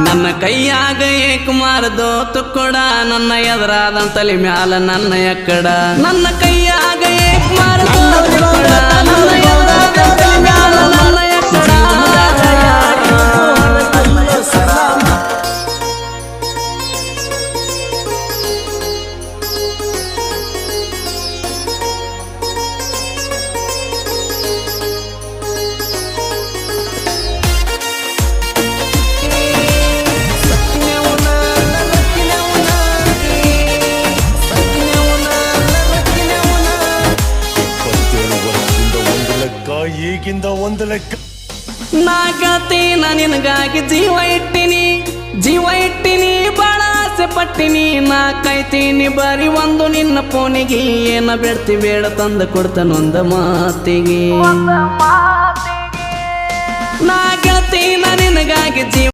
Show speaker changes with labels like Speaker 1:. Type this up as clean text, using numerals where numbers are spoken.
Speaker 1: ನನ್ನ ಕೈಯಾಗ ಏಕಮಾರದೋ ತುಕ್ಕಡ ನನ್ನ ಎದುರಾದಂತಲಿ ಮ್ಯಾಲ ನನ್ನ ಎಕ್ಕಡ ನನ್ನ ಕೈಯಾಗ ಏಕಮಾರದೋ ತುಕ್ಕಡ ನನ್ನ ಎದುರಾದಂತಲಿ ಮ್ಯಾಲ ನನ್ನ ಎಕ್ಕಡ
Speaker 2: ಈಗಿಂದ ಒಂದು ಲೆಕ್ಕ
Speaker 1: ನಾಗತಿ ನಿನಗಾಗಿ ಜೀವ ಇಟ್ಟಿನಿ ಬಾಳ ಆಸೆ ಪಟ್ಟಿನಿ ನಾ ಕಾಯ್ತೀನಿ ಬರೀ ಒಂದು ನಿನ್ನ ಫೋನಿಗೆ ಏನ ಬೇಡ್ತಿ ಬೇಡ ತಂದು ಕೊಡ್ತಾನೊಂದ ಮಾತಿಗೆ ನಾಗತಿ ನಿನಗಾಗಿ